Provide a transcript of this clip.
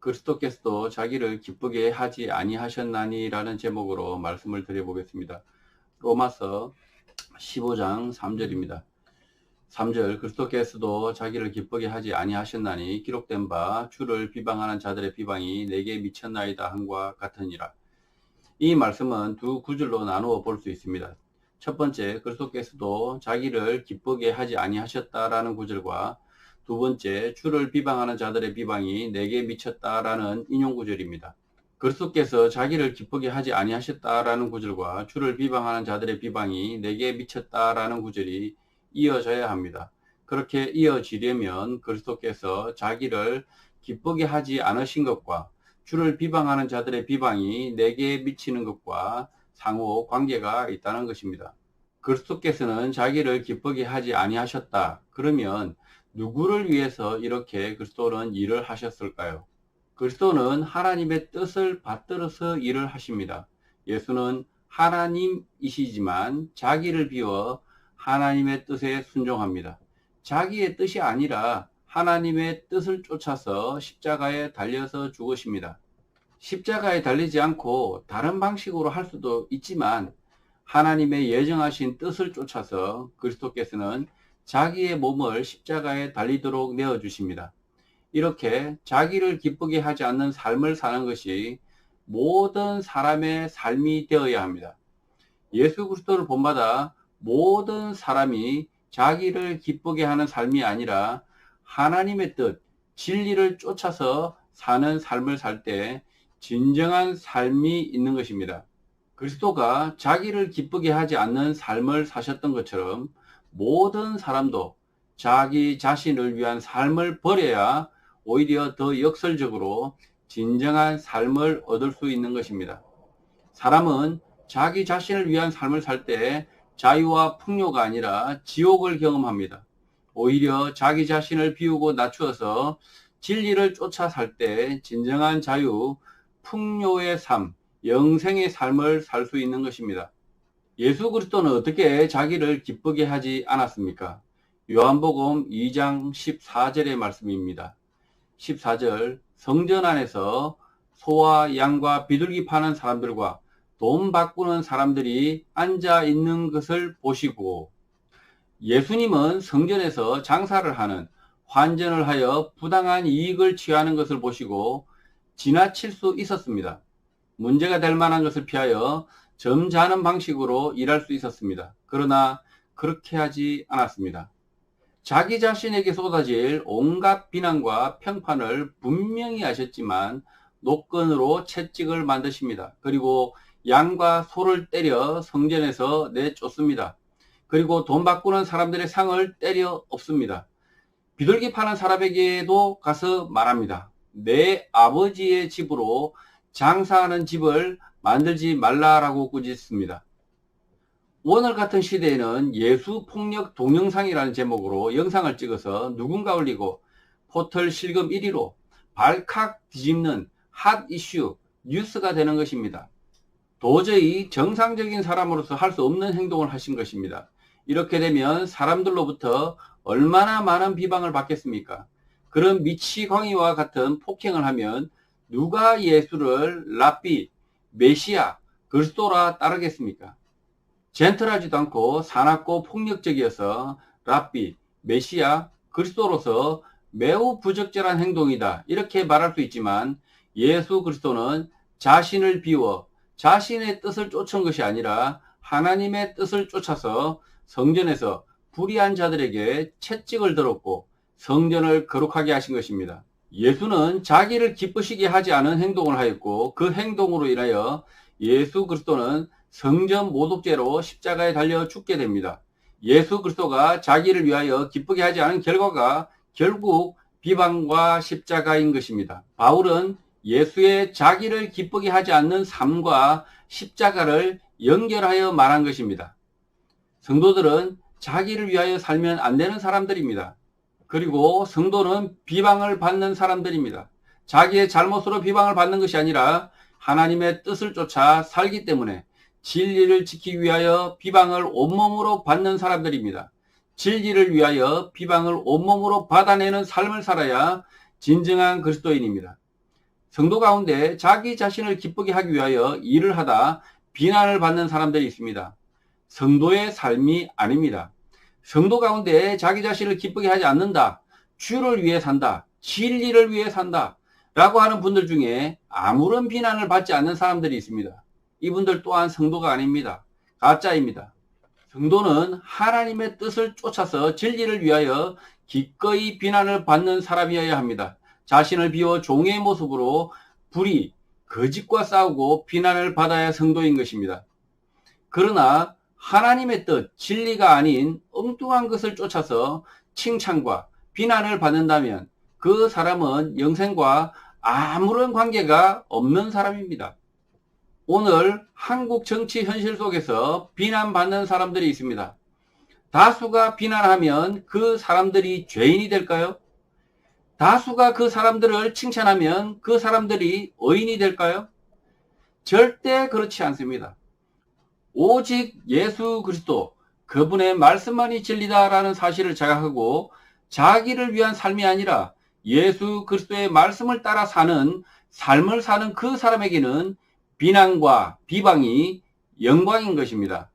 그리스도께서도 자기를 기쁘게 하지 아니하셨나니 라는 제목으로 말씀을 드려보겠습니다. 로마서 15장 3절입니다. 3절 그리스도께서도 자기를 기쁘게 하지 아니하셨나니 기록된 바 주를 비방하는 자들의 비방이 내게 미쳤나이다 함과 같으니라. 이 말씀은 두 구절로 나누어 볼 수 있습니다. 첫 번째, 그리스도께서도 자기를 기쁘게 하지 아니하셨다라는 구절과 두 번째, 주를 비방하는 자들의 비방이 내게 미쳤다라는 인용 구절입니다. 그리스도께서 자기를 기쁘게 하지 아니하셨다라는 구절과 주를 비방하는 자들의 비방이 내게 미쳤다라는 구절이 이어져야 합니다. 그렇게 이어지려면 그리스도께서 자기를 기쁘게 하지 않으신 것과 주를 비방하는 자들의 비방이 내게 미치는 것과 상호 관계가 있다는 것입니다. 그리스도께서는 자기를 기쁘게 하지 아니하셨다. 그러면 누구를 위해서 이렇게 그리스도는 일을 하셨을까요? 그리스도는 하나님의 뜻을 받들어서 일을 하십니다. 예수는 하나님이시지만 자기를 비워 하나님의 뜻에 순종합니다. 자기의 뜻이 아니라 하나님의 뜻을 쫓아서 십자가에 달려서 죽으십니다. 십자가에 달리지 않고 다른 방식으로 할 수도 있지만 하나님의 예정하신 뜻을 쫓아서 그리스도께서는 자기의 몸을 십자가에 달리도록 내어주십니다. 이렇게 자기를 기쁘게 하지 않는 삶을 사는 것이 모든 사람의 삶이 되어야 합니다. 예수 그리스도를 본받아 모든 사람이 자기를 기쁘게 하는 삶이 아니라 하나님의 뜻, 진리를 쫓아서 사는 삶을 살 때 진정한 삶이 있는 것입니다. 그리스도가 자기를 기쁘게 하지 않는 삶을 사셨던 것처럼 모든 사람도 자기 자신을 위한 삶을 버려야 오히려 더 역설적으로 진정한 삶을 얻을 수 있는 것입니다. 사람은 자기 자신을 위한 삶을 살 때 자유와 풍요가 아니라 지옥을 경험합니다. 오히려 자기 자신을 비우고 낮추어서 진리를 쫓아 살 때 진정한 자유, 풍요의 삶, 영생의 삶을 살 수 있는 것입니다. 예수 그리스도는 어떻게 자기를 기쁘게 하지 않았습니까? 요한복음 2장 14절의 말씀입니다. 14절, 성전 안에서 소와 양과 비둘기 파는 사람들과 돈 바꾸는 사람들이 앉아 있는 것을 보시고, 예수님은 성전에서 장사를 하는, 환전을 하여 부당한 이익을 취하는 것을 보시고 지나칠 수 있었습니다. 문제가 될 만한 것을 피하여 점잖은 방식으로 일할 수 있었습니다. 그러나 그렇게 하지 않았습니다. 자기 자신에게 쏟아질 온갖 비난과 평판을 분명히 하셨지만 노건으로 채찍을 만드십니다. 그리고 양과 소를 때려 성전에서 내쫓습니다. 그리고 돈 바꾸는 사람들의 상을 때려 엎습니다. 비둘기 파는 사람에게도 가서 말합니다. 내 아버지의 집으로 장사하는 집을 만들지 말라라고 꾸짖습니다. 오늘 같은 시대에는 예수 폭력 동영상이라는 제목으로 영상을 찍어서 누군가 올리고 포털 실검 1위로 발칵 뒤집는 핫 이슈, 뉴스가 되는 것입니다. 도저히 정상적인 사람으로서 할 수 없는 행동을 하신 것입니다. 이렇게 되면 사람들로부터 얼마나 많은 비방을 받겠습니까? 그런 미치광이와 같은 폭행을 하면 누가 예수를 랍비, 메시아, 그리스도라 따르겠습니까? 젠틀하지도 않고 사납고 폭력적이어서 랍비, 메시아, 그리스도로서 매우 부적절한 행동이다 이렇게 말할 수 있지만 예수 그리스도는 자신을 비워 자신의 뜻을 쫓은 것이 아니라 하나님의 뜻을 쫓아서 성전에서 불의한 자들에게 채찍을 들었고 성전을 거룩하게 하신 것입니다. 예수는 자기를 기쁘시게 하지 않은 행동을 하였고 그 행동으로 인하여 예수 그리스도는 성전 모독죄로 십자가에 달려 죽게 됩니다. 예수 그리스도가 자기를 위하여 기쁘게 하지 않은 결과가 결국 비방과 십자가인 것입니다. 바울은 예수의 자기를 기쁘게 하지 않는 삶과 십자가를 연결하여 말한 것입니다. 성도들은 자기를 위하여 살면 안 되는 사람들입니다. 그리고 성도는 비방을 받는 사람들입니다. 자기의 잘못으로 비방을 받는 것이 아니라 하나님의 뜻을 쫓아 살기 때문에 진리를 지키기 위하여 비방을 온몸으로 받는 사람들입니다. 진리를 위하여 비방을 온몸으로 받아내는 삶을 살아야 진정한 그리스도인입니다. 성도 가운데 자기 자신을 기쁘게 하기 위하여 일을 하다 비난을 받는 사람들이 있습니다. 성도의 삶이 아닙니다. 성도 가운데 자기 자신을 기쁘게 하지 않는다, 주를 위해 산다, 진리를 위해 산다 라고 하는 분들 중에 아무런 비난을 받지 않는 사람들이 있습니다. 이분들 또한 성도가 아닙니다. 가짜입니다. 성도는 하나님의 뜻을 쫓아서 진리를 위하여 기꺼이 비난을 받는 사람이어야 합니다. 자신을 비워 종의 모습으로 불의, 거짓과 싸우고 비난을 받아야 성도인 것입니다. 그러나 하나님의 뜻, 진리가 아닌 엉뚱한 것을 쫓아서 칭찬과 비난을 받는다면 그 사람은 영생과 아무런 관계가 없는 사람입니다. 오늘 한국 정치 현실 속에서 비난받는 사람들이 있습니다. 다수가 비난하면 그 사람들이 죄인이 될까요? 다수가 그 사람들을 칭찬하면 그 사람들이 의인이 될까요? 절대 그렇지 않습니다. 오직 예수 그리스도, 그분의 말씀만이 진리다라는 사실을 자각하고 자기를 위한 삶이 아니라 예수 그리스도의 말씀을 따라 사는 삶을 사는 그 사람에게는 비난과 비방이 영광인 것입니다.